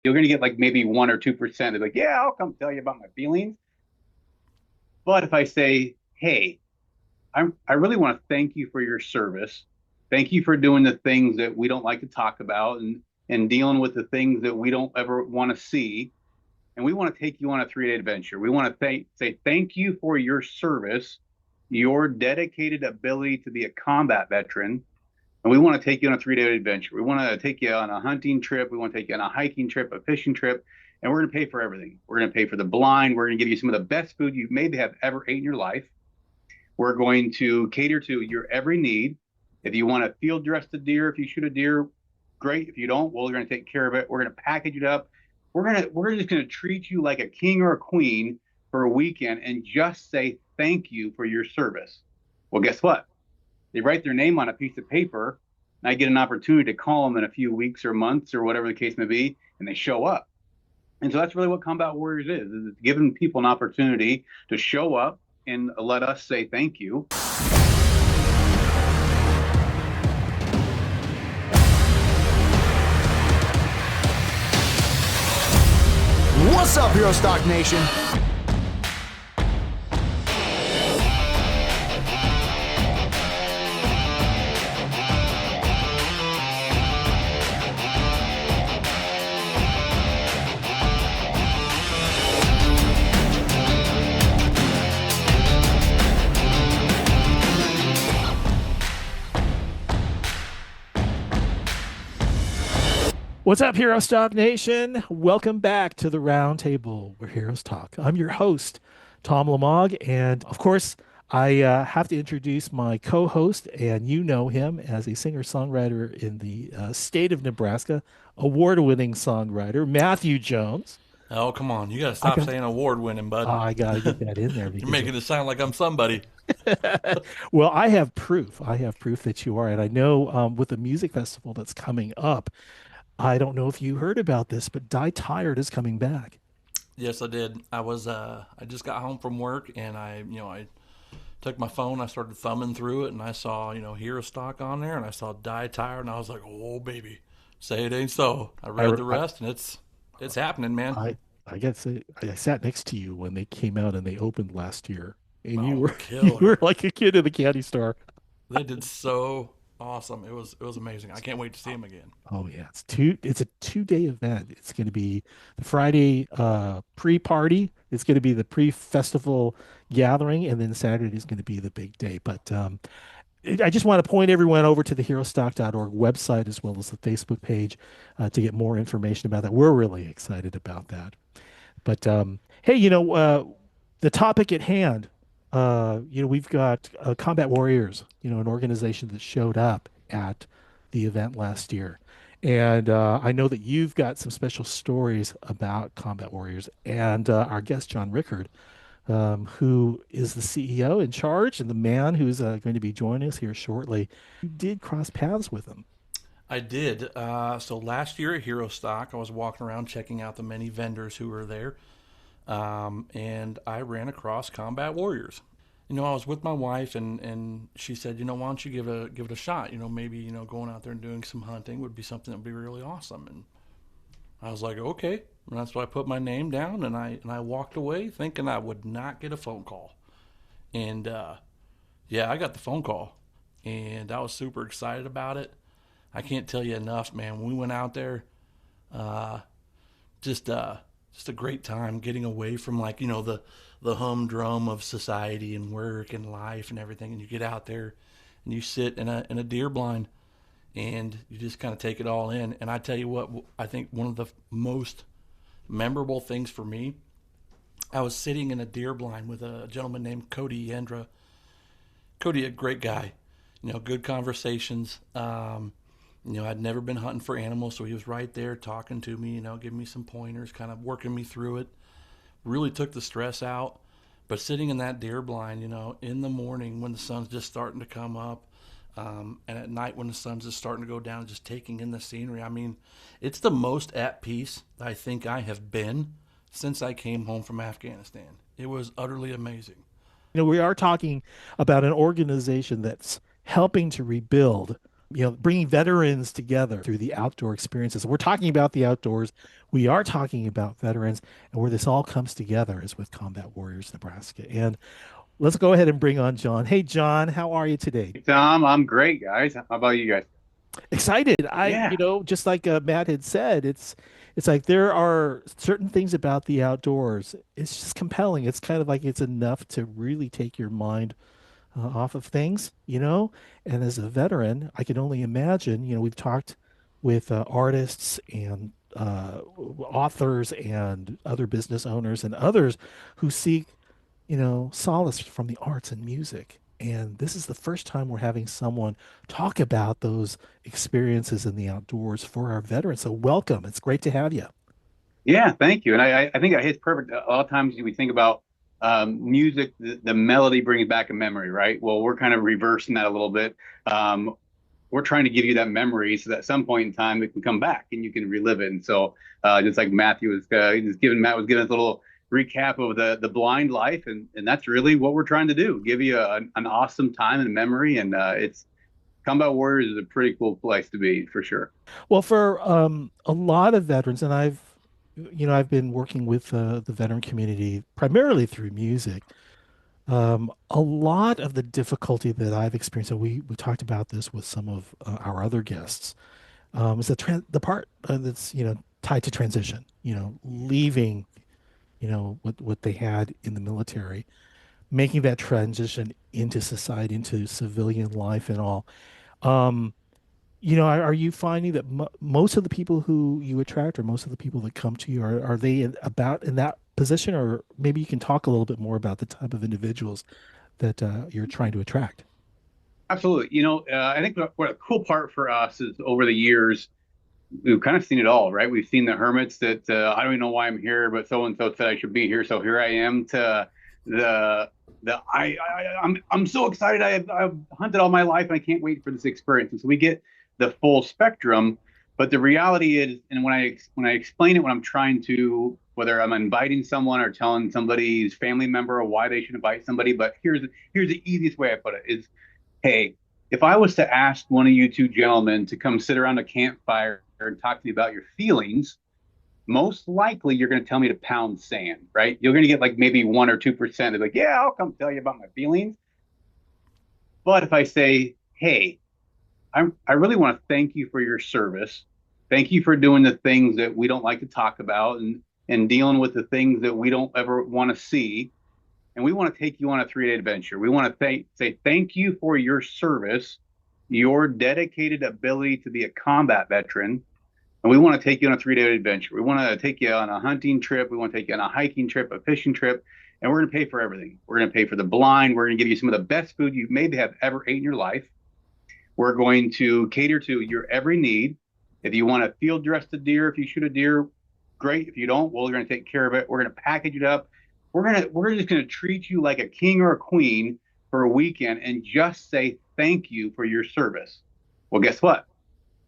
You're going to get like maybe 1 or 2%. They're like, yeah, I'll come tell you about my feelings. But if I say, hey, I really want to thank you for your service. Thank you for doing the things that we don't like to talk about and dealing with the things that we don't ever want to see. And we want to take you on a 3 day adventure. We want to say thank you for your service, your dedicated ability to be a combat veteran. And we want to take you on a 3 day adventure. We want to take you on a hunting trip. We want to take you on a hiking trip, a fishing trip, and we're going to pay for everything. We're going to pay for the blind. We're going to give you some of the best food you maybe have ever ate in your life. We're going to cater to your every need. If you want to field dress the deer, if you shoot a deer, great. If you don't, well, we're going to take care of it. We're going to package it up. We're just going to treat you like a king or a queen for a weekend and just say thank you for your service. Well, guess what? They write their name on a piece of paper, and I get an opportunity to call them in a few weeks or months or whatever the case may be, and they show up. And so that's really what Combat Warriors is it's giving people an opportunity to show up and let us say thank you. What's up, Hero Stock Nation? What's up, Hero Stock Nation? Welcome back to the Roundtable, where heroes talk. I'm your host, Tom Lamog, and of course, I have to introduce my co-host, and you know him as a singer-songwriter in the state of Nebraska, award-winning songwriter, Matthew Jones. Oh, come on. You got to I stop got, saying award winning, bud. I got to get that in there You're because, making it sound like I'm somebody. well, I have proof. I have proof that you are, and I know with the music festival that's coming up, I don't know if you heard about this, but Die Tired is coming back. Yes, I did. I just got home from work and I took my phone, I started thumbing through it and I saw, Hero Stock on there and I saw Die Tired and I was like, oh, baby, say it ain't so. I read the I, rest and it's happening, man. I guess I sat next to you when they came out and they opened last year, and you Oh, were you were killer. like a kid in the candy store. They did so awesome. It was amazing. I can't wait to see him again. Oh yeah, it's a 2 day event. It's going to be the Friday pre-party. It's going to be the pre-festival gathering, and then Saturday is going to be the big day. But I just want to point everyone over to the herostock.org website as well as the Facebook page to get more information about that. We're really excited about that. But hey, the topic at hand, we've got Combat Warriors, an organization that showed up at the event last year. And I know that you've got some special stories about Combat Warriors. And our guest, John Rickard, who is the CEO in charge and the man who's going to be joining us here shortly, you did cross paths with him. I did. So last year at Hero Stock, I was walking around checking out the many vendors who were there. And I ran across Combat Warriors. I was with my wife, and she said, why don't you give it a shot? Maybe going out there and doing some hunting would be something that would be really awesome. And I was like, okay. And that's why I put my name down, and I walked away thinking I would not get a phone call. And yeah, I got the phone call, and I was super excited about it. I can't tell you enough, man. When we went out there, uh, just a great time getting away from the humdrum of society and work and life and everything, and you get out there and you sit in a deer blind and you just kind of take it all in. And I tell you what, I think one of the most memorable things for me, I was sitting in a deer blind with a gentleman named Cody Yendra. Cody, a great guy, good conversations. I'd never been hunting for animals, so he was right there talking to me, giving me some pointers, kind of working me through it. Really took the stress out. But sitting in that deer blind, in the morning when the sun's just starting to come up, and at night when the sun's just starting to go down, just taking in the scenery. I mean, it's the most at peace I think I have been since I came home from Afghanistan. It was utterly amazing. We are talking about an organization that's helping to rebuild bringing veterans together through the outdoor experiences. We're talking about the outdoors. We are talking about veterans, and where this all comes together is with Combat Warriors Nebraska. And let's go ahead and bring on John. Hey, John, how are you today? Tom, I'm great, guys. How about you guys? Excited. Yeah. Just like Matt had said, it's like there are certain things about the outdoors. It's just compelling. It's kind of like it's enough to really take your mind off of things. And as a veteran, I can only imagine, we've talked with artists and authors and other business owners and others who seek, solace from the arts and music. And this is the first time we're having someone talk about those experiences in the outdoors for our veterans. So welcome. It's great to have you. Yeah, thank you. And I think that hits perfect. A lot of times we think about music, the melody brings back a memory, right? Well, we're kind of reversing that a little bit. Um, we're trying to give you that memory so that at some point in time it can come back and you can relive it. And so, just like Matthew was Matt was giving us a little recap of the blind life, and that's really what we're trying to do: give you an awesome time and memory. And it's Combat Warriors is a pretty cool place to be for sure. Well, for a lot of veterans, and I've been working with the veteran community primarily through music. A lot of the difficulty that I've experienced, and we talked about this with some of our other guests, is the part that's tied to transition. Leaving what they had in the military, making that transition into society, into civilian life, and all. Um, are you finding that most of the people who you attract, or most of the people that come to you, are they about in that position, or maybe you can talk a little bit more about the type of individuals that you're trying to attract? Absolutely. I think what a cool part for us is over the years, we've kind of seen it all, right? We've seen the hermits that I don't even know why I'm here, but so and so said I should be here, so here I am. To the I'm so excited. I've hunted all my life and I can't wait for this experience. And so we get the full spectrum. But the reality is, and when I explain it, when I'm trying to, whether I'm inviting someone or telling somebody's family member or why they should invite somebody, but here's the easiest way I put it is, hey, if I was to ask one of you two gentlemen to come sit around a campfire and talk to me about your feelings, most likely you're going to tell me to pound sand, right? You're going to get like maybe 1 or 2%. They're like, yeah, I'll come tell you about my feelings. But if I say, hey, I really want to thank you for your service. Thank you for doing the things that we don't like to talk about, and dealing with the things that we don't ever want to see. And we want to take you on a 3-day adventure. We want to say thank you for your service, your dedicated ability to be a combat veteran. And we want to take you on a 3-day adventure. We want to take you on a hunting trip. We want to take you on a hiking trip, a fishing trip, and we're going to pay for everything. We're going to pay for the blind. We're going to give you some of the best food you maybe have ever ate in your life. We're going to cater to your every need. If you want to field dress the deer, if you shoot a deer, great. If you don't, well, we're going to take care of it. We're going to package it up. We're just going to treat you like a king or a queen for a weekend and just say thank you for your service. Well, guess what?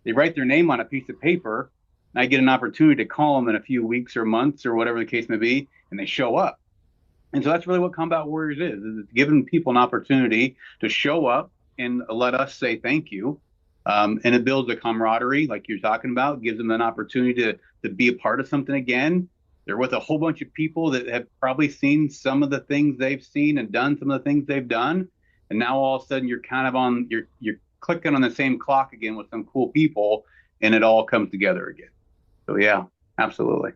They write their name on a piece of paper, and I get an opportunity to call them in a few weeks or months or whatever the case may be, and they show up. And so that's really what Combat Warriors is it's giving people an opportunity to show up and let us say thank you. And it builds a camaraderie, like you're talking about, gives them an opportunity to be a part of something again. They're with a whole bunch of people that have probably seen some of the things they've seen and done some of the things they've done. And now all of a sudden you're kind of you're clicking on the same clock again with some cool people, and it all comes together again. So yeah, absolutely.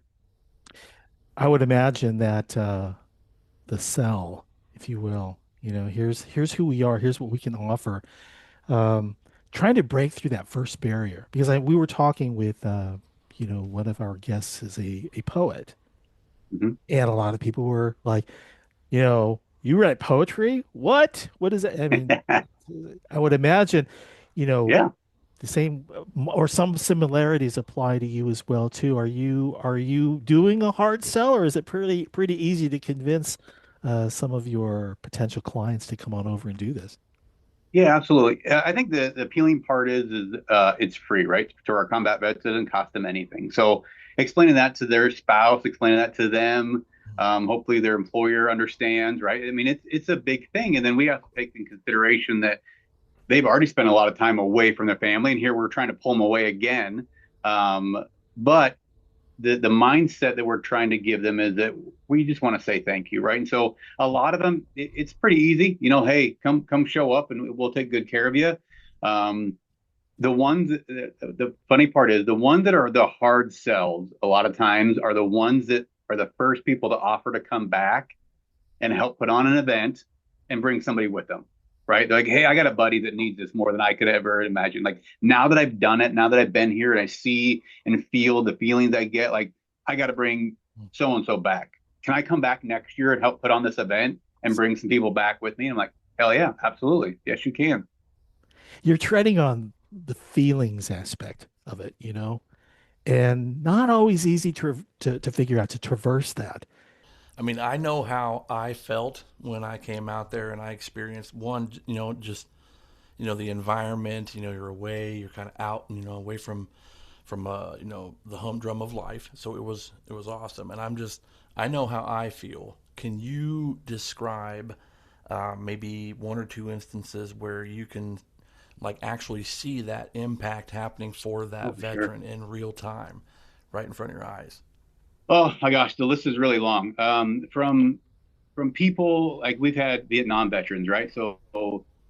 I would imagine that the sell, if you will, here's who we are, here's what we can offer. Um, Trying to break through that first barrier, because we were talking with one of our guests is a poet, Hmm. and a lot of people were like, you write poetry? What is that? I mean, I would imagine, you know, Yeah. the same or some similarities apply to you as well too. Are you doing a hard sell, or is it pretty easy to convince some of your potential clients to come on over and do this? Yeah, absolutely. I think the appealing part is it's free, right? To our combat vets, it doesn't cost them anything. So explaining that to their spouse, explaining that to them, hopefully their employer understands, right? I mean, it's a big thing, and then we have to take in consideration that they've already spent a lot of time away from their family, and here we're trying to pull them away again. But the mindset that we're trying to give them is that we just want to say thank you, right? And so a lot of them, it's pretty easy, hey, come show up and we'll take good care of you. The ones the funny part is the ones that are the hard sells a lot of times are the ones that are the first people to offer to come back and help put on an event and bring somebody with them, right? They're like, hey, I got a buddy that needs this more than I could ever imagine. Like, now that I've done it, now that I've been here and I see and feel the feelings I get, like, I got to bring so and so back. Can I come back next year and help put on this event and bring some people back with me? And I'm like, hell yeah, absolutely. Yes, you can. You're treading on the feelings aspect of it, and not always easy to figure out to traverse that. I mean, I know how I felt when I came out there and I experienced one, just, the environment, you're away, you're kind of out, away from the humdrum of life. So it was awesome. And I know how I feel. Can you describe maybe one or two instances where you can like actually see that impact happening for that veteran in real time, right in front of your eyes? Oh my gosh, the list is really long. From people like we've had Vietnam veterans, right? So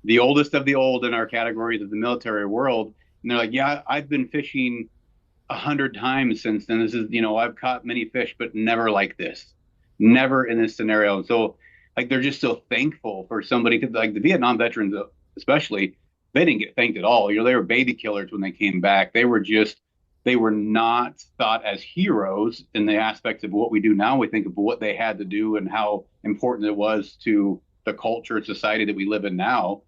the oldest of the old in our categories of the military world, and they're like, yeah, I've been fishing 100 times since then. This is, I've caught many fish, but never like this, never in this scenario. And so, like, they're just so thankful for somebody, because like the Vietnam veterans, especially, they didn't get thanked at all. They were baby killers when they came back. They were not thought as heroes in the aspects of what we do now. We think of what they had to do and how important it was to the culture and society that we live in now.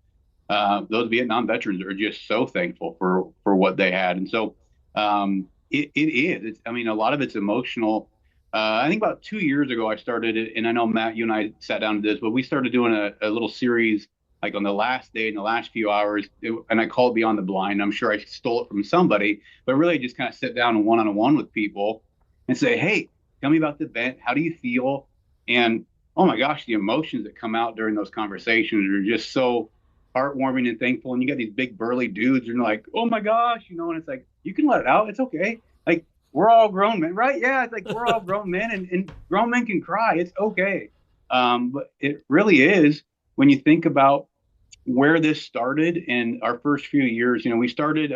Those Vietnam veterans are just so thankful for what they had. And so it is. I mean, a lot of it's emotional. I think about 2 years ago, I started it, and I know Matt, you and I sat down to this, but we started doing a little series like on the last day in the last few hours, and I called Beyond the Blind. I'm sure I stole it from somebody, but really just kind of sit down and one-on-one with people and say, hey, tell me about the event. How do you feel? And oh my gosh, the emotions that come out during those conversations are just so heartwarming and thankful. And you got these big burly dudes, and you're like, oh my gosh, and it's like, you can let it out. It's okay. Like, we're all grown men, right? Yeah, it's like we're all grown men, and grown men can cry. It's okay. But it really is when you think about where this started in our first few years. We started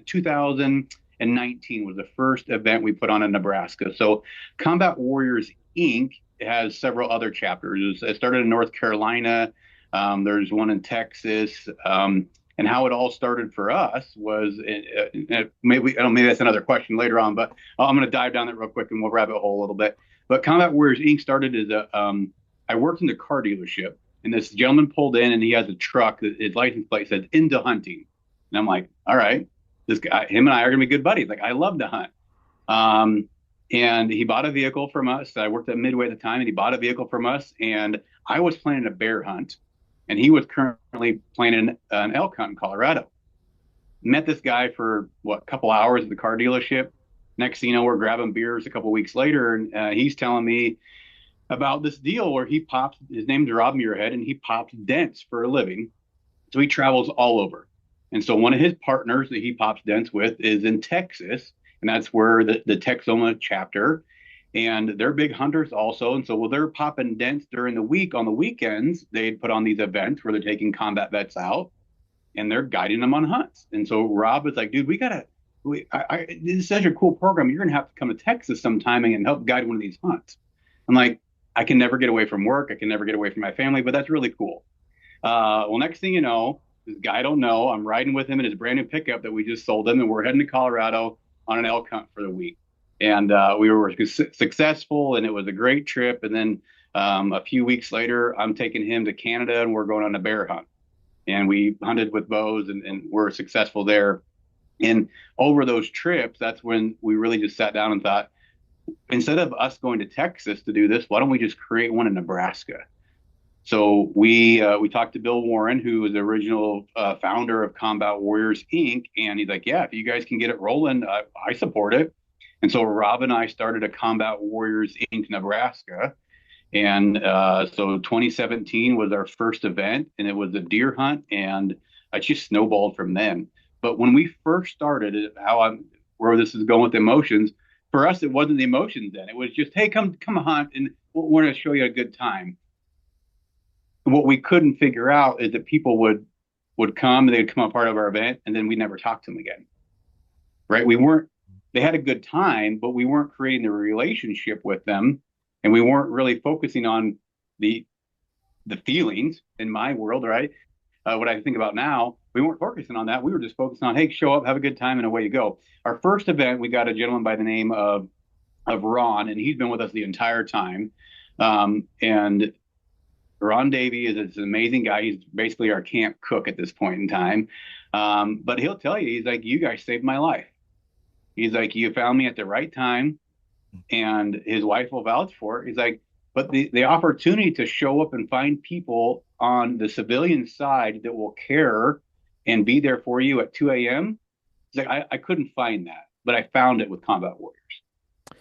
2019 was the first event we put on in Nebraska. So Combat Warriors Inc. has several other chapters. It started in North Carolina. There's one in Texas. And how it all started for us was maybe that's another question later on, but I'm going to dive down that real quick and we'll rabbit hole a little bit. But Combat Warriors Inc. started as I worked in the car dealership, and this gentleman pulled in and he has a truck that his license plate says into hunting. And I'm like, all right, this guy, him and I are going to be good buddies. Like, I love to hunt. And he bought a vehicle from us. I worked at Midway at the time, and he bought a vehicle from us. And I was planning a bear hunt, and he was currently planning an elk hunt in Colorado. Met this guy for a couple hours at the car dealership. Next thing you know, we're grabbing beers a couple weeks later, and he's telling me about this deal where he pops, his name's Rob Muirhead, and he pops dents for a living. So he travels all over. And so one of his partners that he pops dents with is in Texas, and that's where the Texoma chapter, and they're big hunters also. And so while they're popping dents during the week, on the weekends, they'd put on these events where they're taking combat vets out and they're guiding them on hunts. And so Rob is like, dude, this is such a cool program. You're going to have to come to Texas sometime and help guide one of these hunts. I'm like, I can never get away from work. I can never get away from my family, but that's really cool. Well, next thing you know, this guy I don't know, I'm riding with him in his brand new pickup that we just sold him, and we're heading to Colorado on an elk hunt for the week. And we were successful, and it was a great trip. And then a few weeks later, I'm taking him to Canada, and we're going on a bear hunt. And we hunted with bows, and we're successful there. And over those trips, that's when we really just sat down and thought, instead of us going to Texas to do this, why don't we just create one in Nebraska? So we talked to Bill Warren, who was the original founder of Combat Warriors Inc. And he's like, yeah, if you guys can get it rolling, I support it. And so Rob and I started a Combat Warriors Inc. Nebraska. And so 2017 was our first event, and it was a deer hunt. And I just snowballed from then. But when we first started, where this is going with emotions, for us, it wasn't the emotions then. It was just, hey, come hunt, and we're going to show you a good time. And what we couldn't figure out is that people would come, they'd come a part of our event, and then we never talked to them again. Right? We weren't. They had a good time, but we weren't creating the relationship with them, and we weren't really focusing on the feelings in my world, right? What I think about now, we weren't focusing on that. We were just focusing on, hey, show up, have a good time, and away you go. Our first event, we got a gentleman by the name of Ron, and he's been with us the entire time. And Ron Davey is an amazing guy. He's basically our camp cook at this point in time. But he'll tell you, he's like, you guys saved my life. He's like, you found me at the right time, and his wife will vouch for it. He's like, but the opportunity to show up and find people on the civilian side that will care and be there for you at 2 a.m. He's like, I couldn't find that, but I found it with Combat Warriors.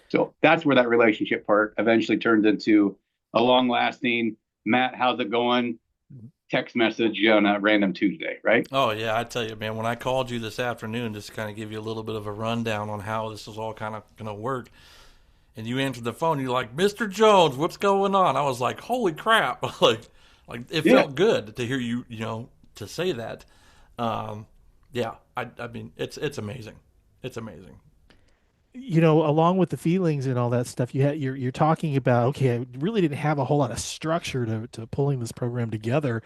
So that's where that relationship part eventually turned into a long-lasting, Matt, how's it going? Text message on a random Tuesday, right? Oh yeah, I tell you, man, when I called you this afternoon just to kind of give you a little bit of a rundown on how this is all kind of going to work, and you answered the phone, you're like, Mr. Jones, what's going on? I was like, holy crap. like it felt good to hear you, to say that. Yeah, I mean, it's amazing. It's amazing. Along with the feelings and all that stuff, you're talking about, okay, I really didn't have a whole lot of structure to pulling this program together.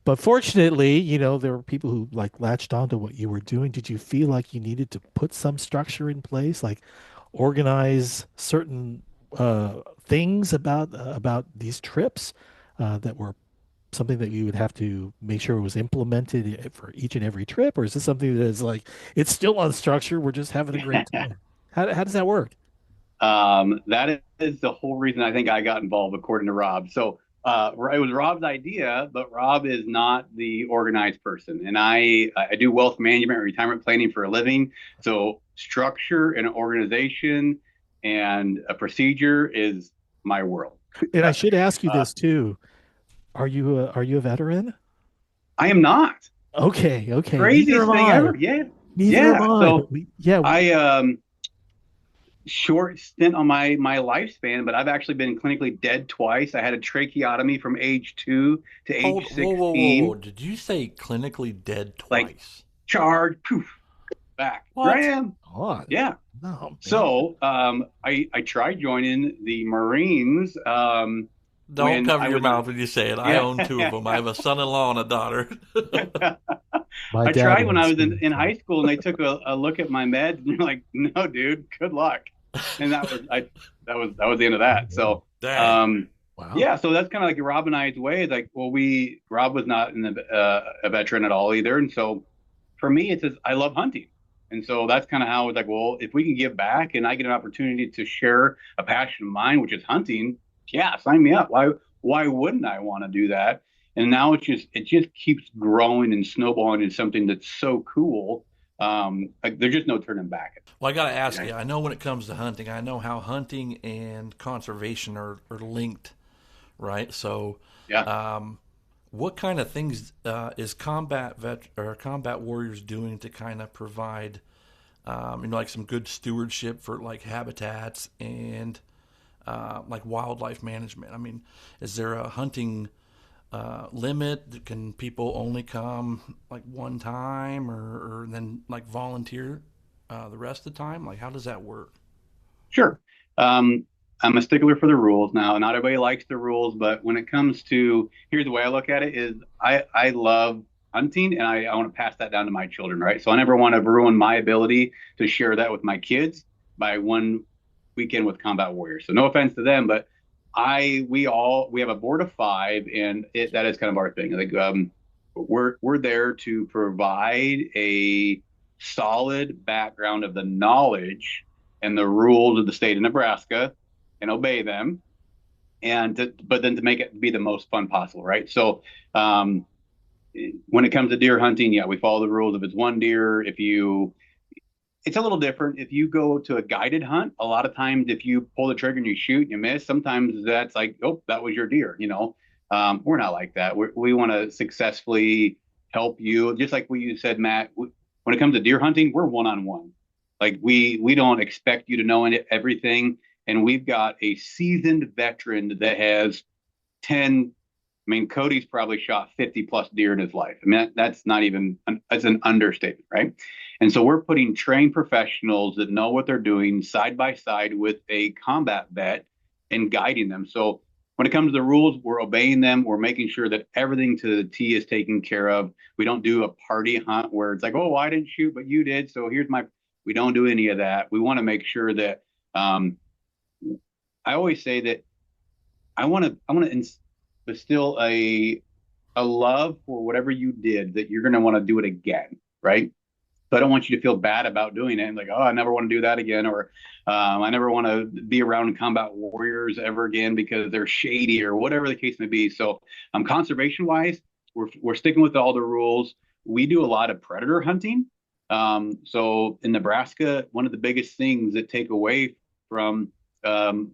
But fortunately, there were people who like latched onto what you were doing. Did you feel like you needed to put some structure in place, like organize certain things about these trips that were something that you would have to make sure was implemented for each and every trip, or is this something that is like it's still unstructured? We're just having a great time. How does that work? That is the whole reason I think I got involved, according to Rob. So it was Rob's idea, but Rob is not the organized person. And I do wealth management and retirement planning for a living. So structure and organization and a procedure is my world. And I should ask you this too. Are you a veteran? I am not. Okay. Craziest thing ever. Yeah. Neither am I. So I short stint on my lifespan, but I've actually been clinically dead twice. I had a tracheotomy from age 2 to age 16. Whoa. Did you say clinically dead twice? Like charge, poof, back. What? Here I am. Oh, Yeah. no, So I tried joining the Marines. Don't cover your mouth when you say it. I own 2 of them. I have a son-in-law and a daughter. My I dad tried when I was was in high school, and they took a look at my meds, and they're like, "No, dude, good luck." And that was the end of that. So, Wow. yeah, so that's kind of like Rob and I's way. It's like, well, Rob was not a veteran at all either, and so for me, it's just, I love hunting, and so that's kind of how it's like, well, if we can give back, and I get an opportunity to share a passion of mine, which is hunting, yeah, sign me up. Why wouldn't I want to do that? And now it just keeps growing and snowballing into something that's so cool. Like, there's just no turning back. Well, I got to ask you, I know when it comes to hunting, I know how hunting and conservation are linked, right? So, Yeah. what kind of things is combat warriors doing to kind of provide, like some good stewardship for like habitats and like wildlife management? I mean, is there a hunting limit? Can people only come like one time, or then like volunteer the rest of the time? Like, how does that work? Sure. I'm a stickler for the rules now. Not everybody likes the rules, but when it comes to, here's the way I look at it is I love hunting, and I want to pass that down to my children, right? So I never want to ruin my ability to share that with my kids by one weekend with Combat Warriors. So no offense to them, but we have a board of 5, and that is kind of our thing. Like, we're there to provide a solid background of the knowledge and the rules of the state of Nebraska and obey them, but then to make it be the most fun possible, right? So when it comes to deer hunting, yeah, we follow the rules. If it's one deer, it's a little different. If you go to a guided hunt, a lot of times if you pull the trigger and you shoot and you miss, sometimes that's like, oh, that was your deer. We're not like that. We want to successfully help you. Just like what you said, Matt, when it comes to deer hunting, we're one-on-one. Like we don't expect you to know everything. And we've got a seasoned veteran that has 10. I mean, Cody's probably shot 50 plus deer in his life. I mean, that's not even, that's an understatement, right? And so we're putting trained professionals that know what they're doing side by side with a combat vet and guiding them. So when it comes to the rules, we're obeying them. We're making sure that everything to the T is taken care of. We don't do a party hunt where it's like, oh, I didn't shoot, but you did. So here's my, we don't do any of that. We want to make sure that, I always say that I want to instill a love for whatever you did, that you're going to want to do it again, right? So I don't want you to feel bad about doing it. Like, oh, I never want to do that again. Or I never want to be around combat warriors ever again because they're shady or whatever the case may be. So conservation wise, we're sticking with all the rules. We do a lot of predator hunting. So in Nebraska, one of the biggest things that take away from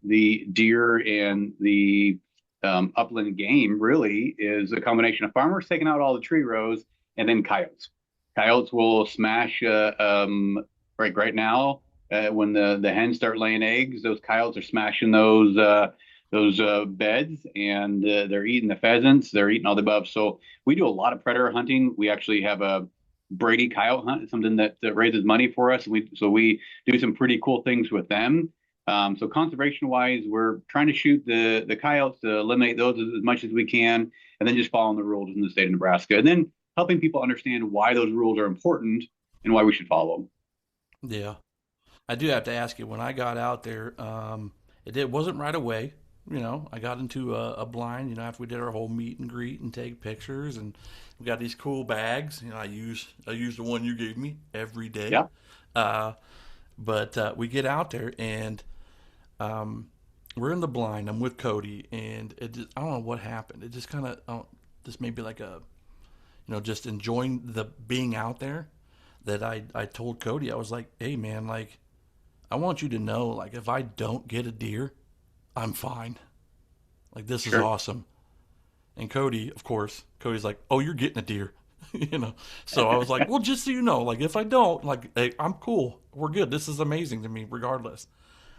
the deer and the upland game really is a combination of farmers taking out all the tree rows and then coyotes. Coyotes will smash right now when the hens start laying eggs. Those coyotes are smashing those beds, and they're eating the pheasants. They're eating all the above. So we do a lot of predator hunting. We actually have a Brady coyote hunt, something that raises money for us. So we do some pretty cool things with them. So conservation wise, we're trying to shoot the coyotes to eliminate those as much as we can, and then just following the rules in the state of Nebraska, and then helping people understand why those rules are important and why we should follow them. Yeah. I do have to ask you, when I got out there, it wasn't right away. You know, I got into a blind, you know, after we did our whole meet and greet and take pictures, and we got these cool bags. You know, I use the one you gave me every day. Yeah. But we get out there, and we're in the blind. I'm with Cody, and I don't know what happened. It just kind of, this may be like a, you know, just enjoying the being out there, that I told Cody, I was like, hey man, like, I want you to know, like, if I don't get a deer, I'm fine. Like, this is awesome. And Cody, of course, Cody's like, oh, you're getting a deer. You know, so I was like, well, just so you know, like, if I don't, like, hey, I'm cool. We're good. This is amazing to me, regardless.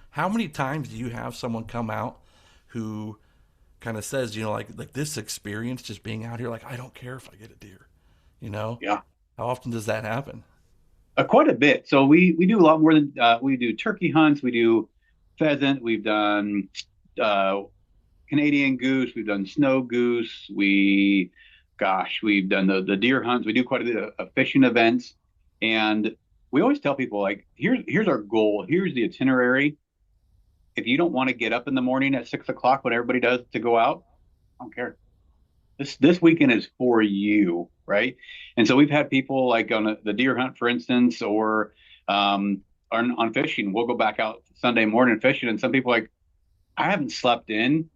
How many times do you have someone come out who kind of says, you know, like this experience just being out here, like, I don't care if I get a deer, you know? Yeah. How often does that happen? Quite a bit. So we do a lot more than we do turkey hunts. We do pheasant. We've done Canadian goose. We've done snow goose. We've done the deer hunts. We do quite a bit of fishing events, and we always tell people, like, here's our goal. Here's the itinerary. If you don't want to get up in the morning at 6 o'clock when everybody does to go out, I don't care. This weekend is for you, right? And so we've had people like on the deer hunt, for instance, or on fishing. We'll go back out Sunday morning fishing, and some people are like, I haven't slept in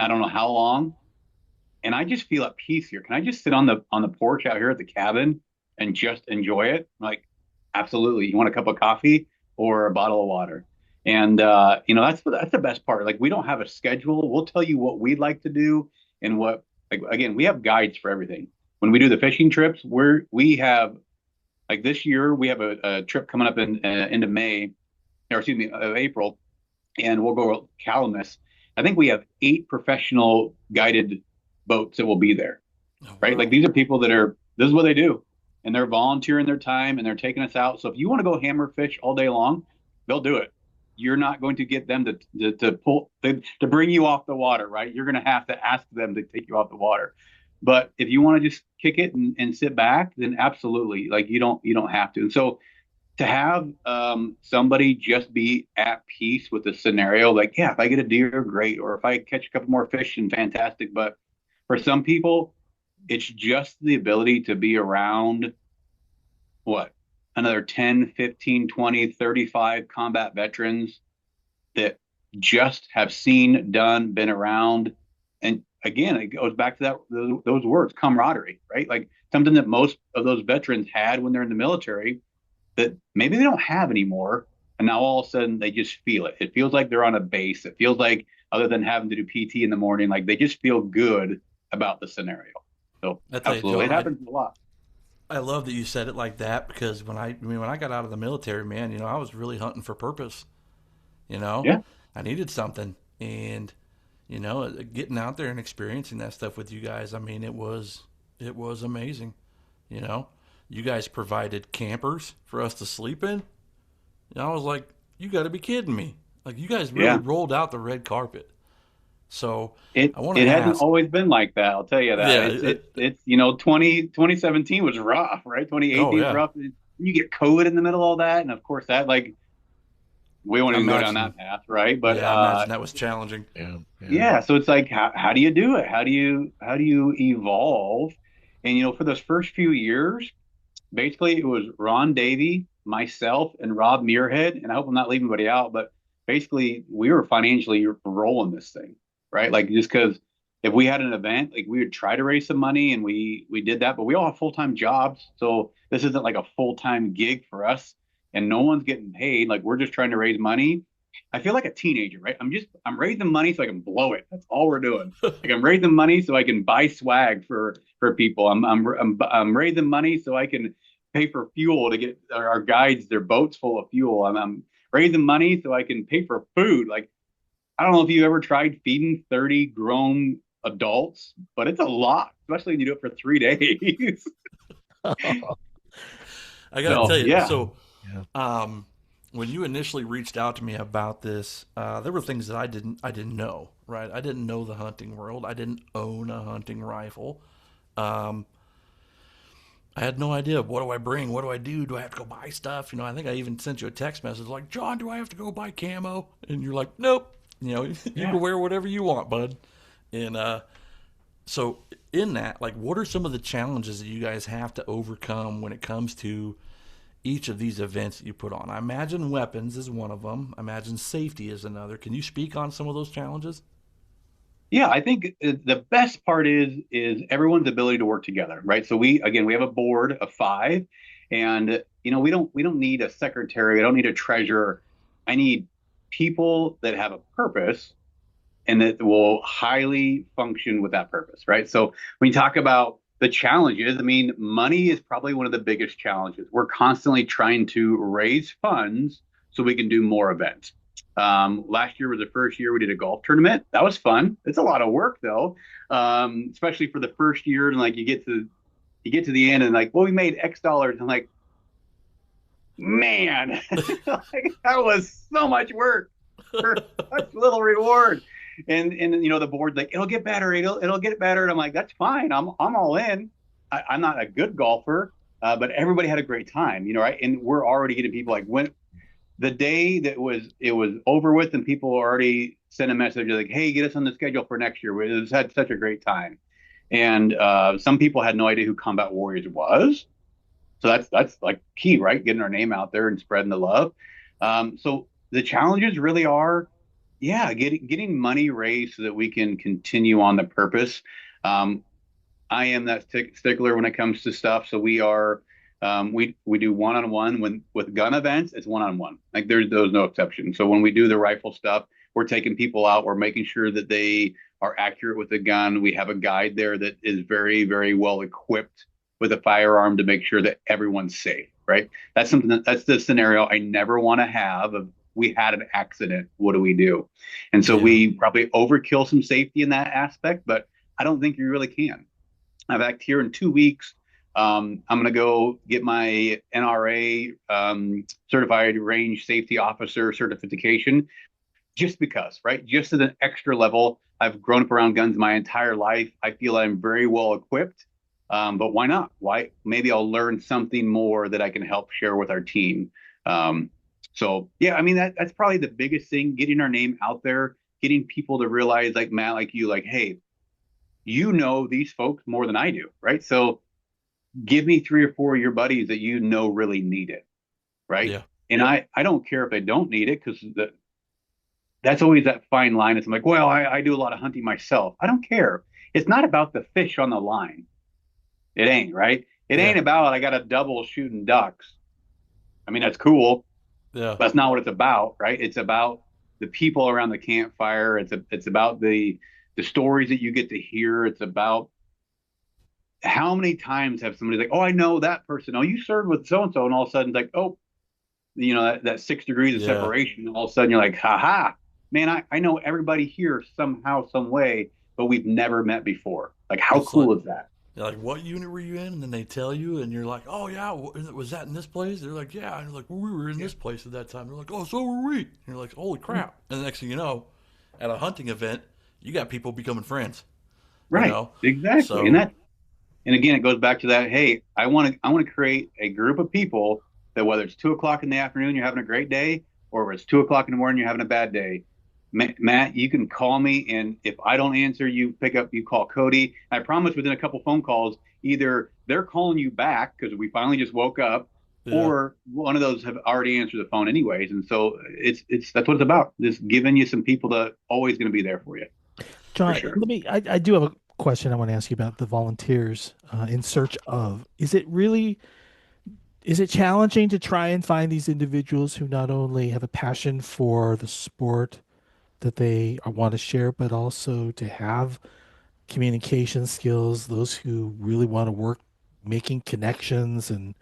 I don't know how long, and I just feel at peace here. Can I just sit on the porch out here at the cabin and just enjoy it? I'm like, absolutely. You want a cup of coffee or a bottle of water? And you know, that's the best part. Like, we don't have a schedule. We'll tell you what we'd like to do, and what, like, again, we have guides for everything. When we do the fishing trips, we have, like, this year we have a trip coming up in into May, or excuse me, April, and we'll go to Calamus. I think we have 8 professional guided boats that will be there, right? Wow. Like, these are people this is what they do, and they're volunteering their time, and they're taking us out. So if you want to go hammer fish all day long, they'll do it. You're not going to get them to bring you off the water, right? You're going to have to ask them to take you off the water. But if you want to just kick it and sit back, then absolutely, like, you don't have to. And so to have somebody just be at peace with the scenario, like, yeah, if I get a deer, great, or if I catch a couple more fish, and fantastic. But for some people, it's just the ability to be around another 10, 15, 20, 35 combat veterans that just have seen, done, been around. And again, it goes back to those words, camaraderie, right? Like, something that most of those veterans had when they're in the military that maybe they don't have anymore. And now all of a sudden they just feel it. It feels like they're on a base. It feels like, other than having to do PT in the morning, like, they just feel good about the scenario. So absolutely, it happens a lot. I love that you said it like that because when I got out of the military, man, I was really hunting for purpose. You know, Yeah. I needed something, and getting out there and experiencing that stuff with you guys. I mean, it was amazing. You know, you guys provided campers for us to sleep in. And I was like, you got to be kidding me! Like you guys really Yeah. rolled out the red carpet. So It I want to it hasn't ask, always been like that. I'll tell you that. yeah, It's 2017 was rough, right? oh 2018 was yeah, rough. And you get COVID in the middle of all that, and of course that like we won't I even go down imagine, that path, right? But yeah, I imagine that was challenging. Yeah, yeah. yeah, so it's like how do you do it? How do you evolve? And for those first few years, basically it was Ron Davey, myself, and Rob Muirhead, and I hope I'm not leaving anybody out, but basically we were financially rolling this thing, right? Like just because if we had an event, like we would try to raise some money and we did that, but we all have full-time jobs, so this isn't like a full-time gig for us, and no one's getting paid. Like we're just trying to raise money. I feel like a teenager, right? I'm raising money so I can blow it. That's all we're doing. Like I'm raising money so I can buy swag for people. I'm raising money so I can pay for fuel to get our guides their boats full of fuel. I'm raising money so I can pay for food. Like I don't know if you ever tried feeding 30 grown adults, but it's a lot, especially when you do it for 3 days. I got to So tell you, yeah, so Yeah. when you initially reached out to me about this, there were things that I didn't know. Right, I didn't know the hunting world. I didn't own a hunting rifle. Um, I had no idea. What do I bring? What do I do? Do I have to go buy stuff? I think I even sent you a text message like, John, do I have to go buy camo? And you're like, nope. You yeah. can wear whatever you want, bud. And so in that, like, what are some of the challenges that you guys have to overcome when it comes to each of these events that you put on? I imagine weapons is one of them. I imagine safety is another. Can you speak on some of those challenges? Yeah, I think the best part is everyone's ability to work together, right? So we have a board of five, and we don't need a secretary, I don't need a treasurer. I need people that have a purpose and that will highly function with that purpose, right? So when you talk about the challenges, I mean, money is probably one of the biggest challenges. We're constantly trying to raise funds so we can do more events. Last year was the first year we did a golf tournament. That was fun. It's a lot of work though, especially for the first year. And like you get to the end and like, well, we made X dollars. And like, man, like, that was so much work for such little reward. And the board's like, it'll get better, it'll get better. And I'm like, that's fine. I'm all in. I'm not a good golfer, but everybody had a great time, right? And we're already getting people like when the day that it was over with and people already sent a message like, hey, get us on the schedule for next year. We just had such a great time. And some people had no idea who Combat Warriors was. So that's like key, right? Getting our name out there and spreading the love. So the challenges really are, yeah, getting money raised so that we can continue on the purpose. Um, I am that stickler when it comes to stuff. So we do one-on-one with gun events. It's one-on-one. Like there's no exception. So when we do the rifle stuff, we're taking people out. We're making sure that they are accurate with the gun. We have a guide there that is very, very well equipped with a firearm to make sure that everyone's safe. Right. That's the scenario I never want to have. Of we had an accident. What do we do? And so Yeah. we probably overkill some safety in that aspect, but I don't think you really can. In fact, here in 2 weeks, I'm going to go get my NRA certified range safety officer certification just because, right? Just at an extra level. I've grown up around guns my entire life. I feel I'm very well equipped. But why not? Why? Maybe I'll learn something more that I can help share with our team. So yeah, I mean that's probably the biggest thing, getting our name out there, getting people to realize, like Matt, like you, like, hey, these folks more than I do, right? So give me three or four of your buddies that really need it, right? Yeah. And I don't care if they don't need it, because that's always that fine line. It's like, well, I do a lot of hunting myself. I don't care. It's not about the fish on the line. It ain't, right? It Yeah. ain't about I got a double shooting ducks. I mean, that's cool. Yeah. That's not what it's about, right? It's about the people around the campfire. It's about the stories that you get to hear. It's about how many times have somebody like, oh, I know that person. Oh, you served with so and so, and all of a sudden, it's like, oh, that 6 degrees of Yeah, separation. And all of a sudden, you're like, ha ha, man, I know everybody here somehow, some way, but we've never met before. Like, how it's like cool is that? they're like, what unit were you in? And then they tell you, and you're like, oh yeah, was that in this place? They're like, yeah. And you're like, well, we were in Yeah. this place at that time. They're like, oh, so were we. And you're like, holy crap! And the next thing you know, at a hunting event, you got people becoming friends. You Right, know, exactly. so And again, it goes back to that. Hey, I want to create a group of people that whether it's 2 o'clock in the afternoon, you're having a great day, or if it's 2 o'clock in the morning, you're having a bad day. Matt, you can call me, and if I don't answer, you pick up, you call Cody. I promise within a couple phone calls, either they're calling you back because we finally just woke up, yeah. or one of those have already answered the phone anyways. And so it's that's what it's about. Just giving you some people that are always going to be there for you, for John, sure. I do have a question I want to ask you about the volunteers in search of. Is it challenging to try and find these individuals who not only have a passion for the sport that they want to share, but also to have communication skills, those who really want to work making connections and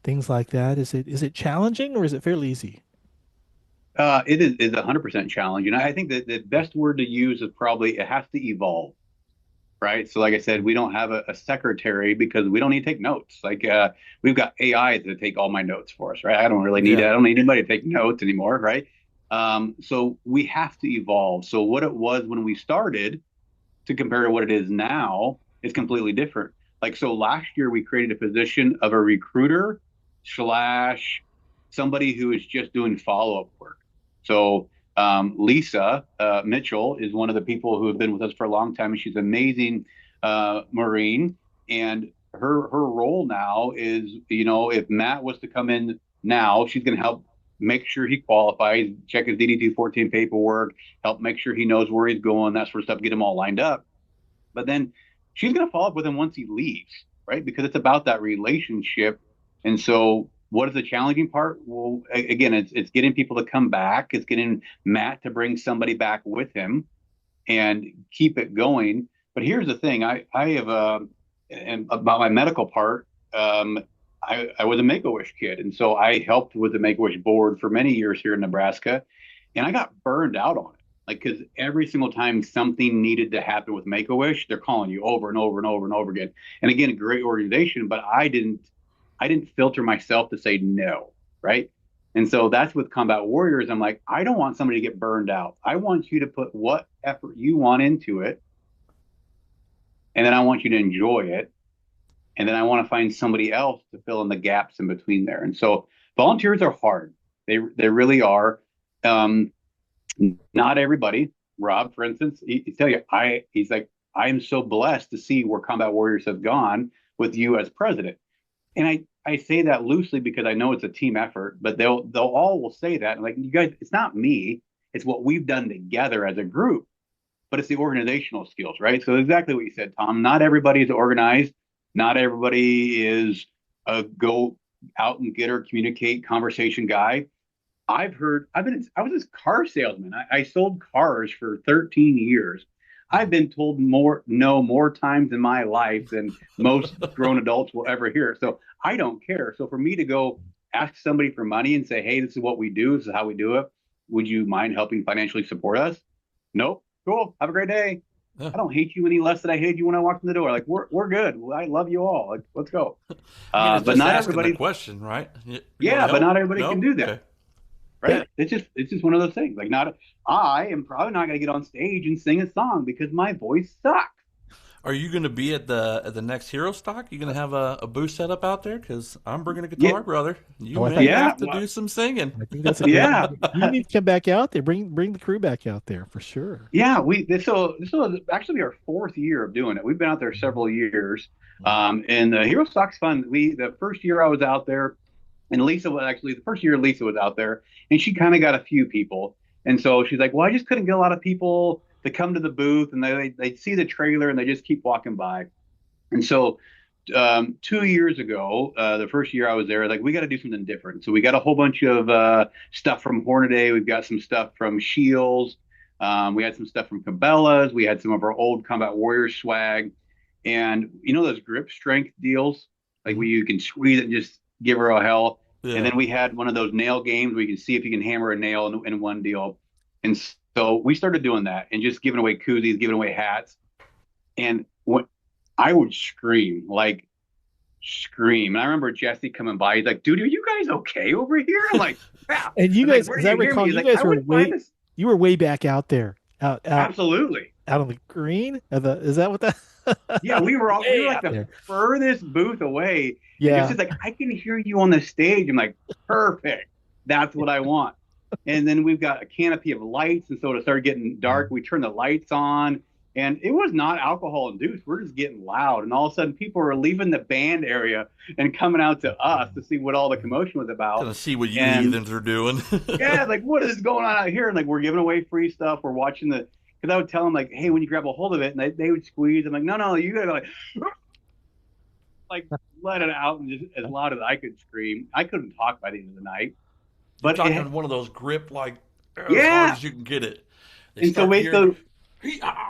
things like that? Is it challenging or is it fairly easy? It is 100% challenging. I think that the best word to use is probably it has to evolve, right? So, like I said, we don't have a secretary because we don't need to take notes. Like we've got AI to take all my notes for us, right? I don't really need it. Yeah. I don't need anybody to take notes anymore, right? So we have to evolve. So what it was when we started to compare to what it is now is completely different. Like so, last year we created a position of a recruiter slash somebody who is just doing follow up work. So Lisa Mitchell is one of the people who have been with us for a long time, and she's an amazing Marine. And her role now is, if Matt was to come in now, she's going to help make sure he qualifies, check his DD 214 paperwork, help make sure he knows where he's going, that sort of stuff, get him all lined up. But then she's going to follow up with him once he leaves, right? Because it's about that relationship. And so, what is the challenging part? Well, again, it's getting people to come back. It's getting Matt to bring somebody back with him and keep it going. But here's the thing: I have and about my medical part. I was a Make a Wish kid, and so I helped with the Make a Wish board for many years here in Nebraska, and I got burned out on it. Like, because every single time something needed to happen with Make a Wish, they're calling you over and over and over and over again. And again, a great organization, but I didn't filter myself to say no, right? And so that's with Combat Warriors. I'm like, I don't want somebody to get burned out. I want you to put what effort you want into it, and then I want you to enjoy it, and then I want to find somebody else to fill in the gaps in between there. And so volunteers are hard. They really are. Um, Not everybody. Rob, for instance, he tell you, he's like, I am so blessed to see where Combat Warriors have gone with you as president. And I say that loosely because I know it's a team effort, but they'll all will say that. Like, you guys, it's not me, it's what we've done together as a group, but it's the organizational skills, right? So exactly what you said, Tom. Not everybody is organized. Not everybody is a go out and get or communicate conversation guy. I was this car salesman. I sold cars for 13 years. I've been told more, no, more times in my life than most grown adults will ever hear. So I don't care. So for me to go ask somebody for money and say, hey, this is what we do, this is how we do it. Would you mind helping financially support us? Nope. Cool. Have a great day. Yeah. I don't hate you any less than I hated you when I walked in the door. Like we're good. I love you all. Like, let's go. I mean, it's But just not asking the everybody. question, right? You want to Yeah, but help? not everybody can No? do that, Okay. Yeah. right? It's just one of those things. Like, not I am probably not going to get on stage and sing a song because my voice sucks. Are you going to be at the next Hero Stock? You going to have a booth set up out there? Because I'm bringing a Yeah, guitar, brother. You Oh, I may thought yeah, have to do some singing. I think that's a great yeah, idea. You need to come back out there. Bring the crew back out there for sure. yeah. This will actually be our fourth year of doing it. We've been out there several years, Mhm. and the Hero Stock's fun. The first year I was out there, and Lisa was actually the first year Lisa was out there, and she kind of got a few people, and so she's like, well, I just couldn't get a lot of people to come to the booth, and they see the trailer and they just keep walking by. And so 2 years ago, the first year I was there, like, we got to do something different. So we got a whole bunch of stuff from Hornaday. We've got some stuff from Shields. We had some stuff from Cabela's. We had some of our old Combat Warrior swag. And you know those grip strength deals, like Mhm. where you can squeeze it and just give her a hell. And Yeah. then we had one of those nail games where you can see if you can hammer a nail in one deal. And so we started doing that and just giving away koozies, giving away hats. And what I would scream, like scream. And I remember Jesse coming by. He's like, "Dude, are you guys okay over here?" I'm like, "Yeah." And you I'm like, guys, "Where as do I you hear me?" recall, He's you like, guys "I were wouldn't mind way this." you were way back out there, Absolutely. out on the green. Is that what that? Yeah, we were Way like out the there. furthest booth away. And Yeah. Jesse's like, "I can hear you on the stage." I'm like, "Perfect. That's what I want." And then we've got a canopy of lights. And so it started getting dark. We turned the lights on. And it was not alcohol induced. We're just getting loud. And all of a sudden, people were leaving the band area and coming out to us to see what all the commotion was Kind about. of see what you And heathens are doing. yeah, like what is going on out here? And like we're giving away free stuff. We're watching because I would tell them like, "Hey, when you grab a hold of it," and they would squeeze. I'm like, "No, no, you gotta like let it out," and just as loud as I could scream. I couldn't talk by the end of the night, You're but talking one of those grip like as hard yeah. as you can get it. They And so start hearing basically, the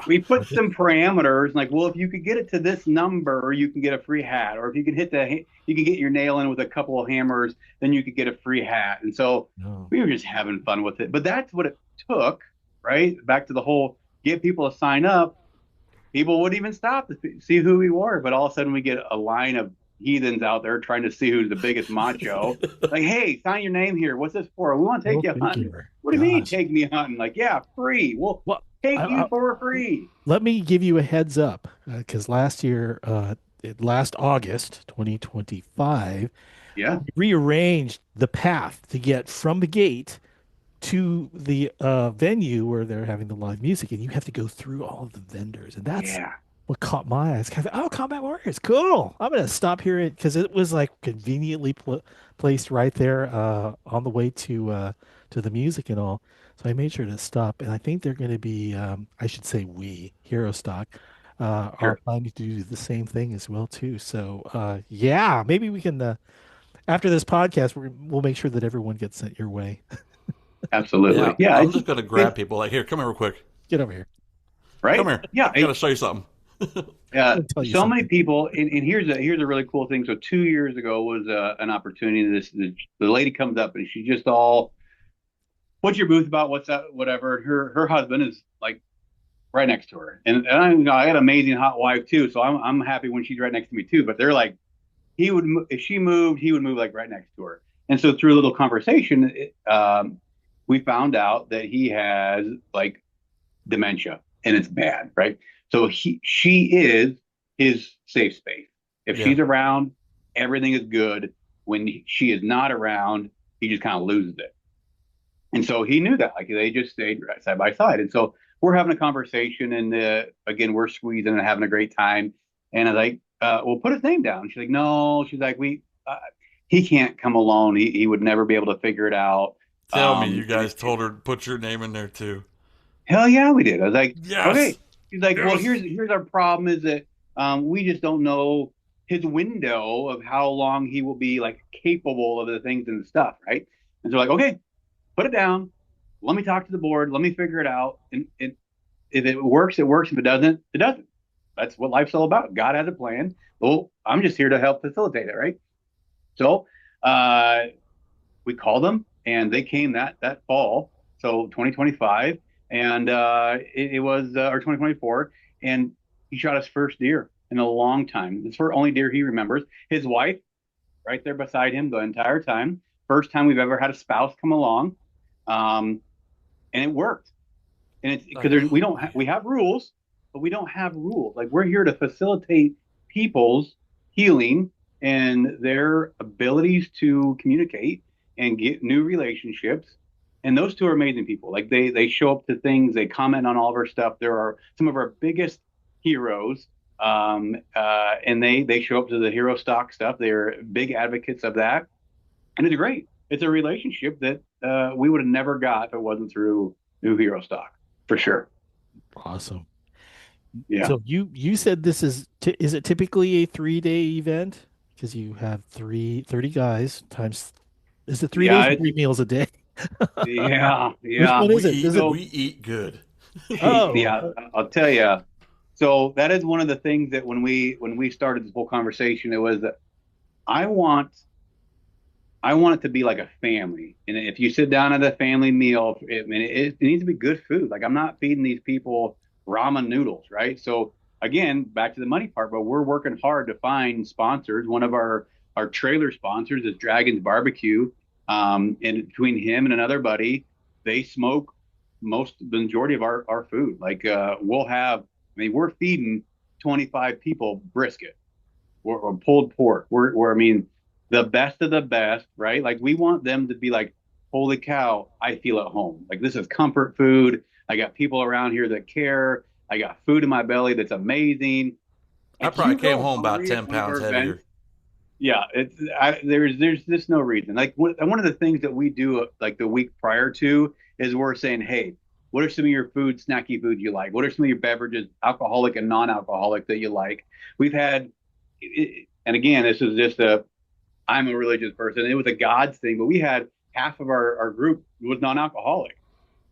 we put some parameters like, well, if you could get it to this number, you can get a free hat, or if you can you can get your nail in with a couple of hammers, then you could get a free hat. And so No. we were just having fun with it. But that's what it took, right? Back to the whole get people to sign up. People wouldn't even stop to see who we were, but all of a sudden we get a line of heathens out there trying to see who's the biggest macho. Like, "Hey, sign your name here. What's this for? We want to take Go you hunting." figure. What do you mean, Gosh. take me hunting? Like, yeah, free. We'll Well, take I, you for free. let me give you a heads up because last August 2025, Yeah, rearranged the path to get from the gate to the venue where they're having the live music, and you have to go through all of the vendors, and that's yeah, what caught my eyes. Kind of, oh, Combat Warriors, cool. I'm gonna stop here because it was like conveniently placed right there on the way to the music and all. So I made sure to stop, and I think they're going to be, I should say, we Hero Stock are sure. planning to do the same thing as well too. So yeah, maybe we can after this podcast, we'll make sure that everyone gets sent your way. yeah, Absolutely. Yeah, I'm just gonna grab it's people like, here, come here real quick. Get over here. Come right. here. Yeah, I gotta show you something. I'm gonna tell you so many something. people, and here's a really cool thing. So 2 years ago was an opportunity. The lady comes up and she's just all, "What's your booth about? What's that? Whatever." Her husband is like right next to her, and I you know I got an amazing hot wife too, so I'm happy when she's right next to me too. But they're like if she moved, he would move like right next to her. And so through a little conversation, we found out that he has like dementia and it's bad, right? So she is his safe space. If Yeah. she's around, everything is good. When she is not around, he just kind of loses it. And so he knew that, like they just stayed side by side. And so we're having a conversation, and again, we're squeezing and having a great time. And I like, "Well, put his name down." She's like, "No." She's like, he can't come alone. He would never be able to figure it out." Tell me you And guys told her to put your name in there too. hell yeah, we did. I was like, Yes. "Okay." She's like, "Well, Yes. here's our problem is that we just don't know his window of how long he will be like capable of the things and the stuff, right?" And so like, "Okay, put it down. Let me talk to the board. Let me figure it out. And if it works, it works. If it doesn't, it doesn't. That's what life's all about. God has a plan. Well, I'm just here to help facilitate it, right?" So we called them, and they came that fall, so 2025, and it was or 2024, and he shot his first deer in a long time. It's the only deer he remembers. His wife right there beside him the entire time. First time we've ever had a spouse come along, um, and it worked. And it's Like, because we don't we have rules, but we don't have rules. Like we're here to facilitate people's healing and their abilities to communicate and get new relationships. And those two are amazing people. Like they show up to things, they comment on all of our stuff. There are some of our biggest heroes, and they show up to the hero stock stuff. They're big advocates of that, and it's great. It's a relationship that we would have never got if it wasn't through New Hero Stock, for sure. Awesome. Yeah, So you said this is it typically a 3-day event? Because you have 30 guys times, is it 3 days yeah, or 3 meals a day? yeah, Which yeah. one is it? Is it So we eat good. oh yeah, I'll tell you. So that is one of the things that when we started this whole conversation, it was that I want I want it to be like a family. And if you sit down at a family meal, it needs to be good food. Like I'm not feeding these people ramen noodles, right? So again, back to the money part, but we're working hard to find sponsors. One of our trailer sponsors is Dragon's Barbecue. And between him and another buddy, they smoke the majority of our food. Like we'll have, I mean, we're feeding 25 people brisket or pulled pork. I mean, the best of the best, right? Like we want them to be like, holy cow, I feel at home. Like this is comfort food. I got people around here that care. I got food in my belly that's amazing. I If probably you came go home about hungry at 10 one of our pounds events, heavier. yeah, there's just no reason. Like one of the things that we do like the week prior to is we're saying, hey, what are some of your snacky foods you like? What are some of your beverages, alcoholic and non-alcoholic, that you like? We've had, and again, this is just I'm a religious person. It was a God's thing, but we had half of our group was non-alcoholic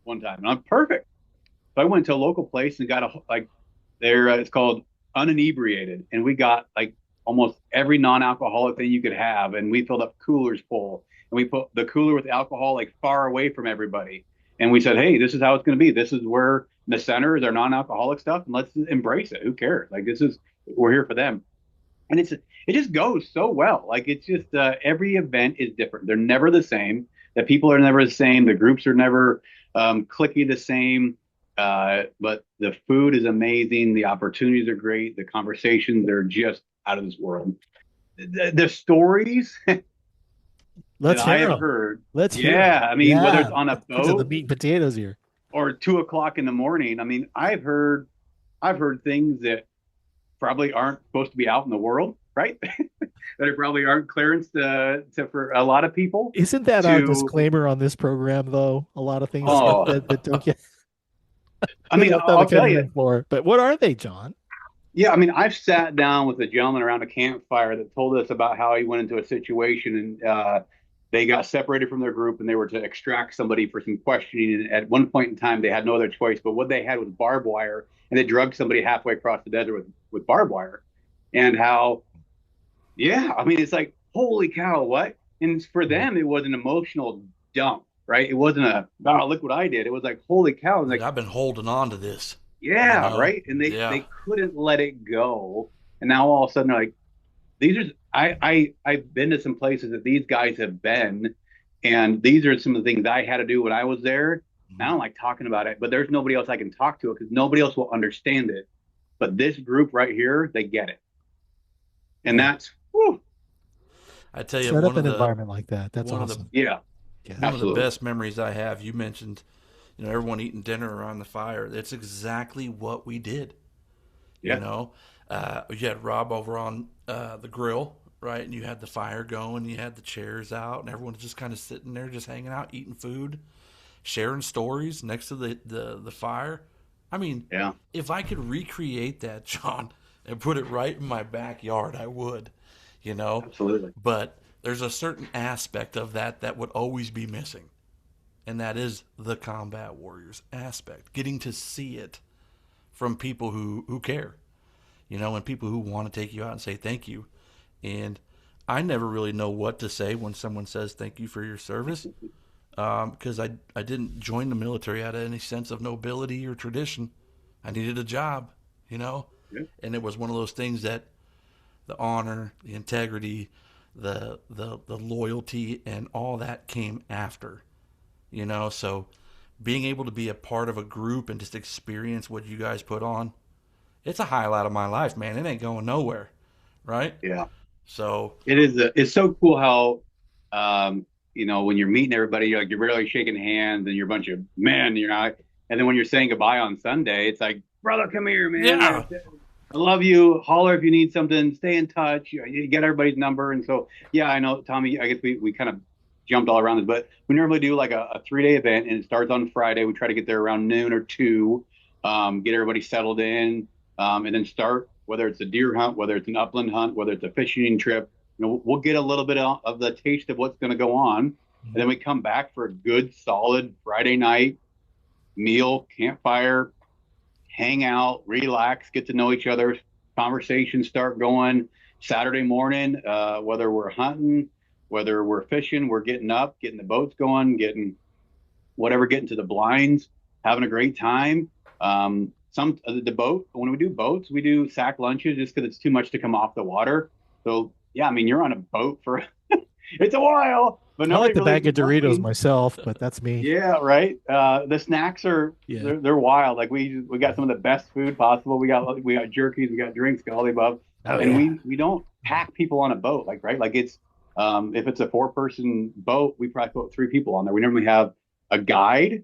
one time, and I'm perfect. So I went to a local place and got it's called uninebriated, and we got like almost every non-alcoholic thing you could have, and we filled up coolers full, and we put the cooler with alcohol like far away from everybody, and we said, hey, this is how it's going to be. This is where the center is our non-alcoholic stuff, and let's embrace it. Who cares? Like we're here for them, and it just goes so well. Like it's just every event is different. They're never the same. The people are never the same. The groups are never clicky the same. But the food is amazing. The opportunities are great. The conversations are just out of this world. The stories that Let's I hear have 'em. heard. Let's hear 'em. Yeah, I mean, whether it's Yeah, on a get to the boat meat and potatoes here. or 2 o'clock in the morning. I mean, I've heard things that probably aren't supposed to be out in the world, right? That are probably aren't clearance to for a lot of people Isn't that our to. disclaimer on this program, though? A lot of things Oh, that don't get I get mean, left on the I'll tell cutting you. room floor. But what are they, John? Yeah, I mean, I've sat down with a gentleman around a campfire that told us about how he went into a situation and they got separated from their group and they were to extract somebody for some questioning. And at one point in time, they had no other choice, but what they had was barbed wire, and they drugged somebody halfway across the desert with barbed wire. And how, yeah, I mean, it's like, holy cow, what? And for them, it was an emotional dump, right? It wasn't oh, look what I did. It was like, holy cow. And Like, like, I've been holding on to this, you yeah, know? right. And Yeah. they couldn't let it go. And now all of a sudden they're like, these are I've been to some places that these guys have been, and these are some of the things I had to do when I was there. I don't like talking about it, but there's nobody else I can talk to because nobody else will understand it. But this group right here, they get it. And Yeah. that's whew, I tell you, Set up an environment like that. That's one of awesome. yeah, Yeah. one of the absolutely. best memories I have, you mentioned, everyone eating dinner around the fire. That's exactly what we did. You Yeah. know, you had Rob over on the grill, right? And you had the fire going, you had the chairs out, and everyone's just kind of sitting there, just hanging out, eating food, sharing stories next to the fire. I mean, Yeah. if I could recreate that, John, and put it right in my backyard, I would, you know. Absolutely. But there's a certain aspect of that would always be missing, and that is the combat warriors aspect, getting to see it from people who care, and people who want to take you out and say thank you. And I never really know what to say when someone says thank you for your service, because I didn't join the military out of any sense of nobility or tradition. I needed a job, Yeah. and it was one of those things that the honor, the integrity, the loyalty, and all that came after, So being able to be a part of a group and just experience what you guys put on, it's a highlight of my life, man. It ain't going nowhere, right? Yeah. So It's so cool how when you're meeting everybody, you're barely shaking hands and you're a bunch of men, and then when you're saying goodbye on Sunday, it's like, brother, come here, man. yeah, I love you. Holler if you need something. Stay in touch. You get everybody's number. And so, yeah, I know, Tommy, I guess we kind of jumped all around this, but we normally do like a 3-day event, and it starts on Friday. We try to get there around noon or 2, get everybody settled in, and then start, whether it's a deer hunt, whether it's an upland hunt, whether it's a fishing trip. We'll get a little bit of the taste of what's going to go on. And then we come back for a good, solid Friday night meal, campfire, hang out, relax, get to know each other, conversations start going. Saturday morning, whether we're hunting, whether we're fishing, we're getting up, getting the boats going, getting whatever, getting to the blinds, having a great time. The boat, when we do boats, we do sack lunches just because it's too much to come off the water. So yeah, I mean, you're on a boat for it's a while, but I like nobody the really bag of Doritos complains. myself, but that's me. Yeah, right. The snacks are Yeah. they're wild. Like we got some of the best food possible. We got jerkies, we got drinks, got all the above, Oh and yeah. we don't pack people on a boat. Like right, like it's if it's a 4-person boat, we probably put 3 people on there. We normally have a guide,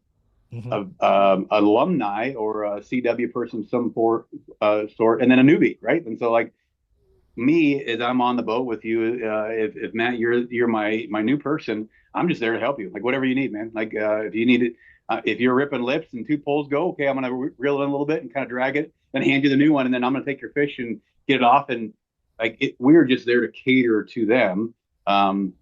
Hmm. alumni, or a CW person of some sort, and then a newbie, right? And so like me, as I'm on the boat with you, if Matt, you're my new person, I'm just there to help you, like whatever you need, man. Like if you need it, if you're ripping lips and 2 poles go, okay, I'm gonna reel in a little bit and kind of drag it, then hand you the new one, and then I'm gonna take your fish and get it off, and we're just there to cater to them. Um,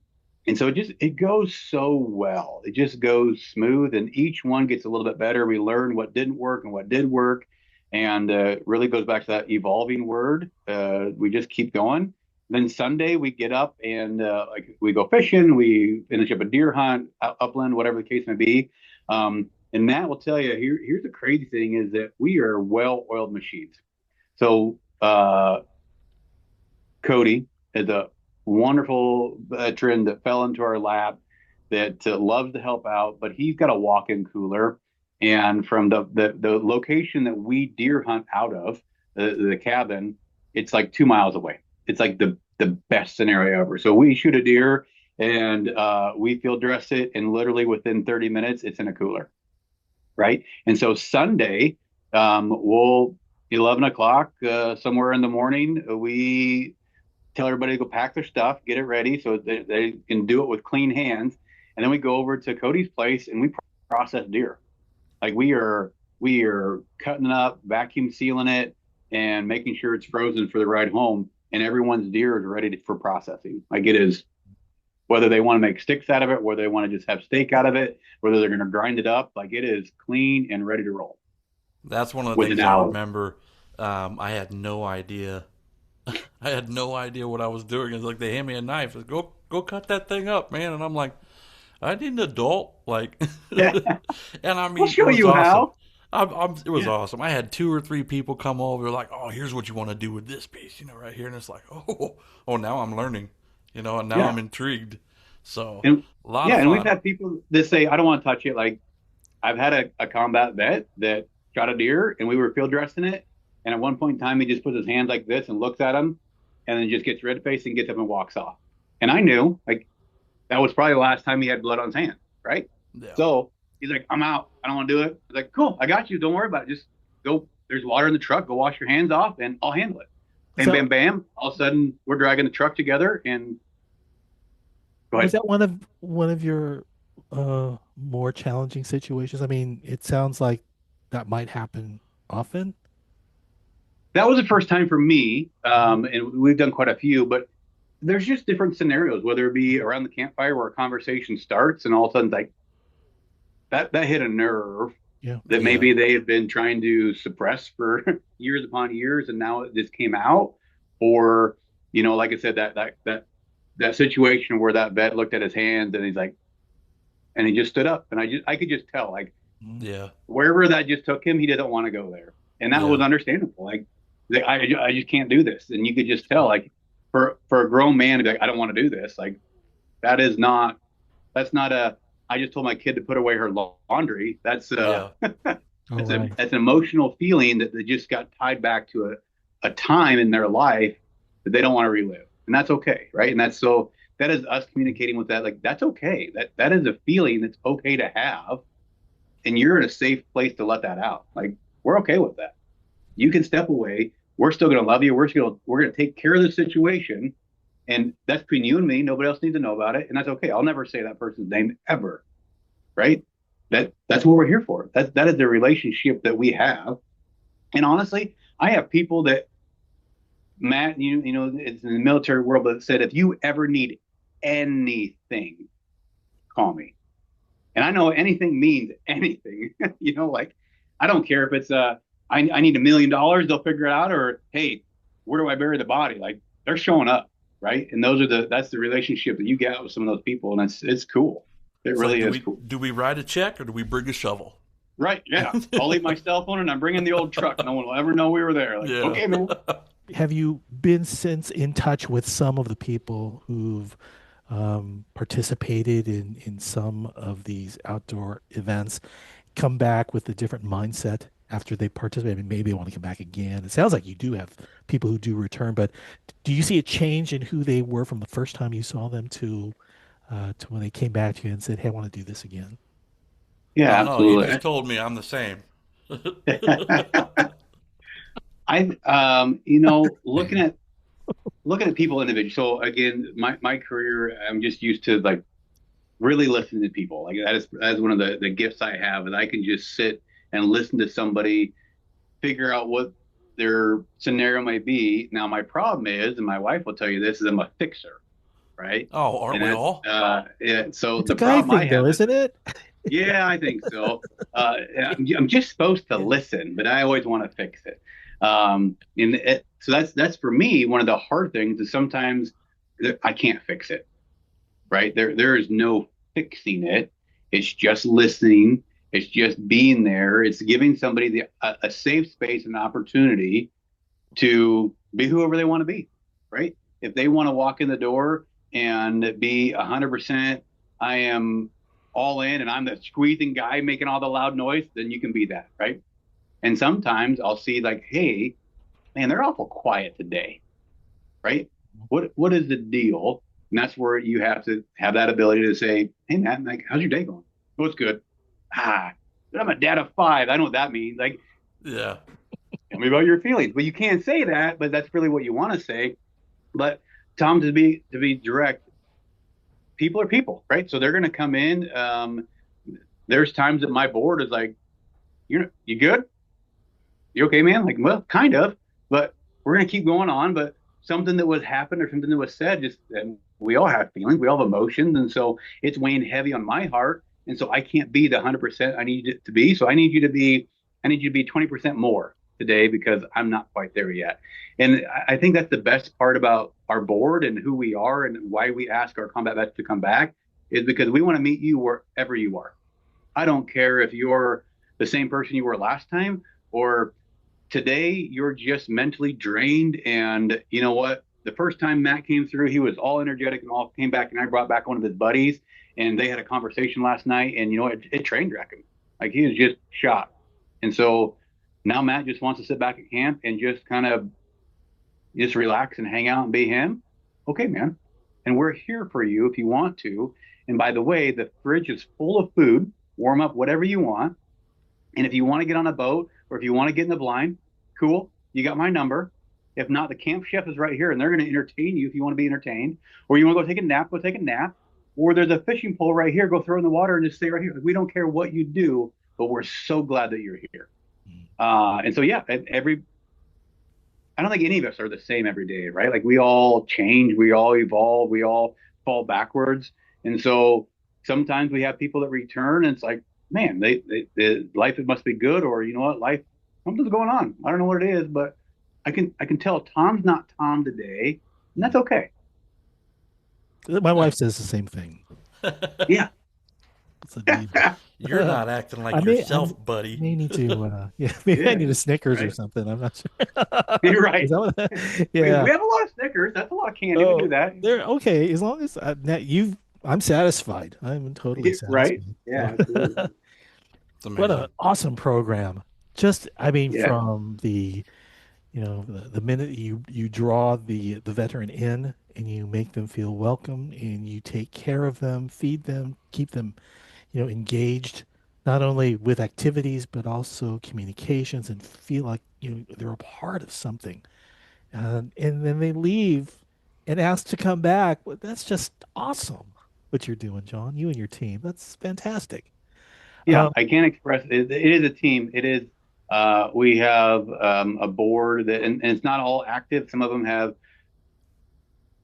and so it goes so well. It just goes smooth, and each one gets a little bit better. We learn what didn't work and what did work, and really goes back to that evolving word. We just keep going. Then Sunday we get up and like we go fishing. We finish up a deer hunt, upland, whatever the case may be. And Matt will tell you here's the crazy thing is that we are well-oiled machines. So Cody is a wonderful veteran that fell into our lap that loves to help out, but he's got a walk-in cooler. And from the location that we deer hunt out of, the cabin, it's like 2 miles away. It's like the best scenario ever. So we shoot a deer and we field dress it, and literally within 30 minutes, it's in a cooler, right? And so Sunday, we'll 11 o'clock somewhere in the morning, we tell everybody to go pack their stuff, get it ready so they can do it with clean hands. And then we go over to Cody's place and we process deer. Like we are cutting it up, vacuum sealing it, and making sure it's frozen for the ride home. And everyone's deer is ready for processing. Like it is, whether they want to make sticks out of it, whether they want to just have steak out of it, whether they're going to grind it up, like it is clean and ready to roll That's one of the within things I hours. remember. I had no idea. I had no idea what I was doing. It's like they hand me a knife. It's, go cut that thing up, man. And I'm like, I need an adult. Like, Yeah, and I we'll mean, it show was you awesome. how. It was Yeah, awesome. I had 2 or 3 people come over, like, "Oh, here's what you want to do with this piece, right here." And it's like, oh, now I'm learning, and now yeah, I'm intrigued. So, and a lot yeah, of and we've fun. had people that say, "I don't want to touch it." Like I've had a combat vet that shot a deer, and we were field dressing it, and at one point in time, he just puts his hands like this and looks at him, and then just gets red faced and gets up and walks off. And I knew, like, that was probably the last time he had blood on his hand, right? Yeah, So he's like, I'm out. I don't want to do it. I was like, cool, I got you. Don't worry about it. Just go. There's water in the truck. Go wash your hands off, and I'll handle it. Bam, So bam, bam. All of a sudden, we're dragging the truck together. And go was ahead. that one of your more challenging situations? I mean, it sounds like that might happen often. That was the first time for me, Mhm. and we've done quite a few. But there's just different scenarios, whether it be around the campfire where a conversation starts, and all of a sudden, like that hit a nerve Yeah. that yeah, maybe they had been trying to suppress for years upon years, and now it just came out. Or, like I said, that situation where that vet looked at his hands and he's like, and he just stood up, and I could just tell, like Mhm. yeah, wherever that just took him, he didn't want to go there, and that was yeah, understandable. Like I just can't do this, and you could just tell, like for a grown man to be like, I don't want to do this, like that is not that's not a I just told my kid to put away her laundry. yeah, All right. That's an emotional feeling that they just got tied back to a time in their life that they don't want to relive. And that's okay, right? And that is us communicating with that. Like that's okay. That is a feeling that's okay to have. And you're in a safe place to let that out. Like we're okay with that. You can step away. We're still gonna love you. We're gonna take care of the situation. And that's between you and me. Nobody else needs to know about it. And that's okay. I'll never say that person's name ever, right? That's what we're here for. That is the relationship that we have. And honestly, I have people that Matt, it's in the military world, but said if you ever need anything, call me. And I know anything means anything. Like I don't care if it's I need $1 million, they'll figure it out. Or, hey, where do I bury the body? Like they're showing up, right? And that's the relationship that you get with some of those people, and it's cool. It It's like, really do is we cool. do we write a check or do we bring a shovel? Right? Yeah. I'll leave my cell phone and I'm bringing the old truck. No one will ever know we were there. Like, Yeah. okay, man. Have you been since in touch with some of the people who've participated in some of these outdoor events, come back with a different mindset after they participate? I mean, maybe they want to come back again. It sounds like you do have people who do return, but do you see a change in who they were from the first time you saw them to when they came back to you and said, "Hey, I want to do this again"? Yeah, Oh no, you absolutely. just told me I'm the same. Looking at people individually. So again, my career, I'm just used to like really listening to people. Like that is one of the gifts I have, is I can just sit and listen to somebody, figure out what their scenario might be. Now, my problem is, and my wife will tell you this, is I'm a fixer, right? Oh, aren't And we that's all? yeah. So It's a the guy problem I thing, though, have is, isn't it? yeah, I think so. I'm just supposed to Yeah. listen, but I always want to fix it. So that's for me one of the hard things is sometimes I can't fix it. Right? There is no fixing it. It's just listening. It's just being there. It's giving somebody a safe space and opportunity to be whoever they want to be. Right? If they want to walk in the door and be 100%, I am all in, and I'm the squeezing guy making all the loud noise, then you can be that. Right? And sometimes I'll see like, hey, man, they're awful quiet today. Right? What is the deal? And that's where you have to have that ability to say, hey, Matt, like, how's your day going? Oh, it's good. But I'm a dad of 5. I know what that means. Like, Yeah. tell me about your feelings. Well, you can't say that, but that's really what you want to say. But Tom, to be direct, people are people, right? So they're going to come in. There's times that my board is like, you good? You okay, man? Like, well, kind of, but we're gonna keep going on. But something that was happened or something that was said, just and we all have feelings, we all have emotions, and so it's weighing heavy on my heart, and so I can't be the 100% I need it to be. So I need you to be 20% more today because I'm not quite there yet. And I think that's the best part about our board and who we are and why we ask our combat vets to come back is because we want to meet you wherever you are. I don't care if you're the same person you were last time or today you're just mentally drained. And you know what? The first time Matt came through, he was all energetic and all came back, and I brought back one of his buddies, and they had a conversation last night, and you know it train wrecked him. Like he was just shot. And so now Matt just wants to sit back at camp and just kind of just relax and hang out and be him. Okay, man. And we're here for you if you want to. And by the way, the fridge is full of food. Warm up whatever you want. And if you want to get on a boat or if you want to get in the blind, cool. You got my number. If not, the camp chef is right here and they're going to entertain you if you want to be entertained. Or you want to go take a nap, go take a nap. Or there's a fishing pole right here. Go throw it in the water and just stay right here. We don't care what you do, but we're so glad that you're here. And so, yeah, I don't think any of us are the same every day, right? Like we all change, we all evolve, we all fall backwards. And so sometimes we have people that return and it's like, man, life, it must be good. Or you know what, life, something's going on. I don't know what it is, but I can tell Tom's not Tom today, and that's okay. My wife says the same thing. Yeah. It's a deep. You're not acting like I yourself, buddy. may need to, yeah, maybe I Yeah, need a Snickers or right. something. I'm not sure. You're right. Is that what, We yeah. have a lot of Snickers. That's a lot of candy. We do Oh, that. they're okay. As long as now I'm satisfied. I'm totally Right? satisfied. So, Yeah, absolutely. It's what an amazing. awesome program. Just, I mean, Yeah. from the minute you draw the veteran in and you make them feel welcome and you take care of them, feed them, keep them, engaged, not only with activities but also communications and feel like they're a part of something. And then they leave and ask to come back. Well, that's just awesome what you're doing, John. You and your team. That's fantastic. Yeah, Um, I can't express it. It is a team. It is. We have a board that, and it's not all active. Some of them have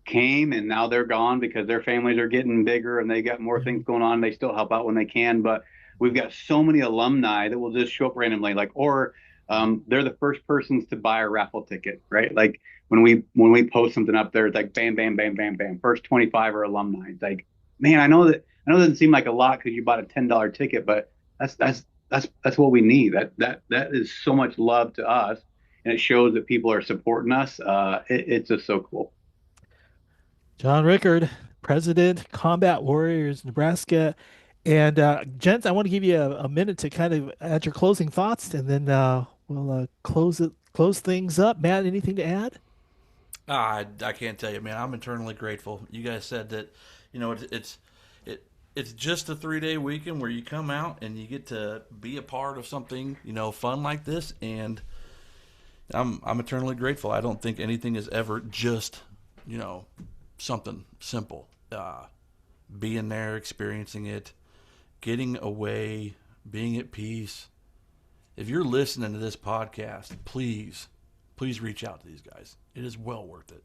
came and now they're gone because their families are getting bigger and they got more things going on. They still help out when they can, but we've got so many alumni that will just show up randomly, like or they're the first persons to buy a raffle ticket, right? Like when we post something up there, it's like bam, bam, bam, bam, bam. First 25 are alumni. It's like, man, I know it doesn't seem like a lot because you bought a $10 ticket, but that's what we need. That is so much love to us, and it shows that people are supporting us. It's just so cool. John Rickard, President, Combat Warriors, Nebraska. And gents, I want to give you a minute to kind of add your closing thoughts, and then we'll close things up. Matt, anything to add? I can't tell you, man. I'm eternally grateful. You guys said that, it's just a 3-day weekend where you come out and you get to be a part of something, fun like this, and I'm eternally grateful. I don't think anything is ever just, something simple. Being there, experiencing it, getting away, being at peace. If you're listening to this podcast, please reach out to these guys. It is well worth it.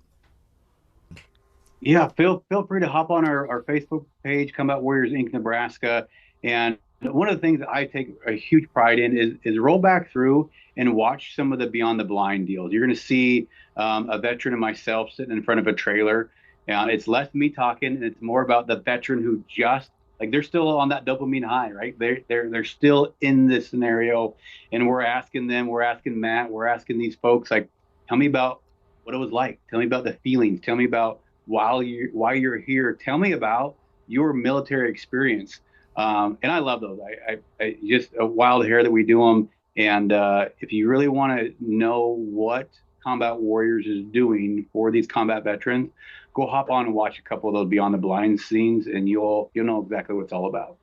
Yeah, feel free to hop on our Facebook page, Combat Warriors Inc. Nebraska. And one of the things that I take a huge pride in is roll back through and watch some of the Beyond the Blind deals. You're going to see a veteran and myself sitting in front of a trailer. And it's less me talking, and it's more about the veteran who just, like, they're still on that dopamine high, right? They're still in this scenario, and we're asking Matt, we're asking these folks, like, tell me about what it was like. Tell me about the feelings. Tell me about why you're here. Tell me about your military experience. And I love those. I just a wild hair that we do them. And if you really want to know what Combat Warriors is doing for these combat veterans, go hop on and watch a couple of those Beyond the Blind scenes, and you'll know exactly what it's all about.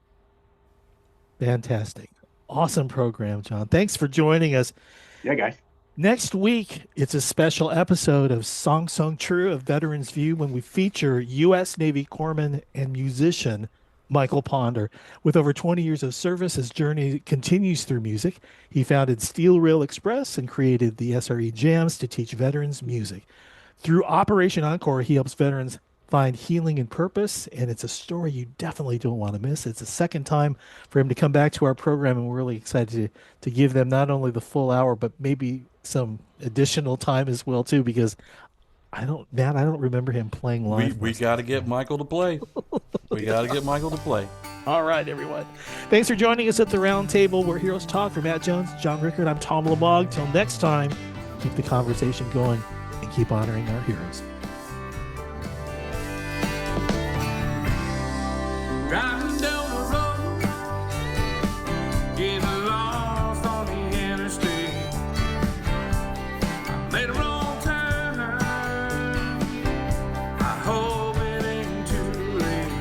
Fantastic. Awesome program, John. Thanks for joining us. Yeah, guys. Next week, it's a special episode of Song Sung True of Veterans View when we feature U.S. Navy corpsman and musician Michael Ponder. With over 20 years of service, his journey continues through music. He founded Steel Rail Express and created the SRE Jams to teach veterans music. Through Operation Encore, he helps veterans find healing and purpose, and it's a story you definitely don't want to miss. It's the second time for him to come back to our program, and we're really excited to give them not only the full hour, but maybe some additional time as well, too, because I don't remember him playing live. We got to get Michael to play. We got to get Michael to play. All right, everyone. Thanks for joining us at the Roundtable, where Heroes Talk. For Matt Jones, John Rickard, I'm Tom Lamog. Till next time, keep the conversation going and keep honoring our heroes. Driving down the road, getting lost on the interstate. I made a wrong turn. I hope it ain't too late.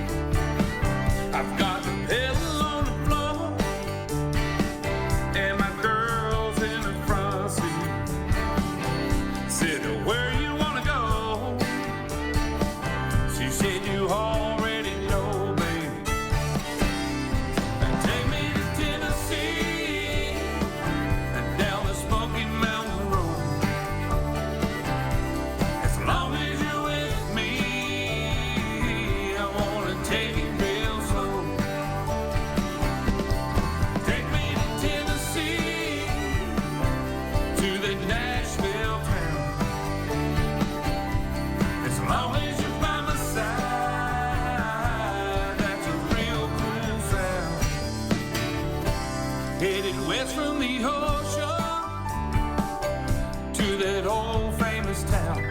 I've got the pedal on the floor, and my girl's in the front seat. Said, where you wanna go? She said, you already know, baby. Take me to Tennessee and down the Smoky Mountain Road. As long as you're with me, I wanna take it real slow. Take me to Tennessee, to the Nashville town. As long as you're by my side, that's a real cool sound. Headed west from the ocean to that old famous town.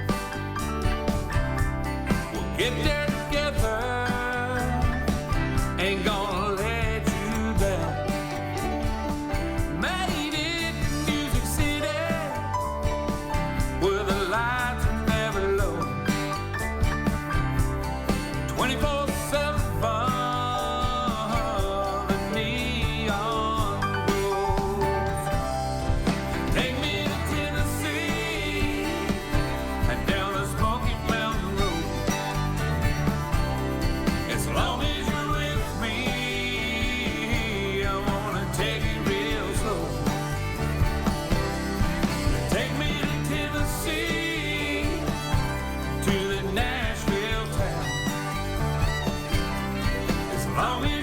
We'll get there together, ain't gonna let you down. Made it in Music City, where the lights are never low. 24/7 fun, the neon glows. Take me to Tennessee and down the Smoky Mountain Road. As long as you're with me, I wanna take it real slow. Take me to Tennessee, to the Nashville town. As long as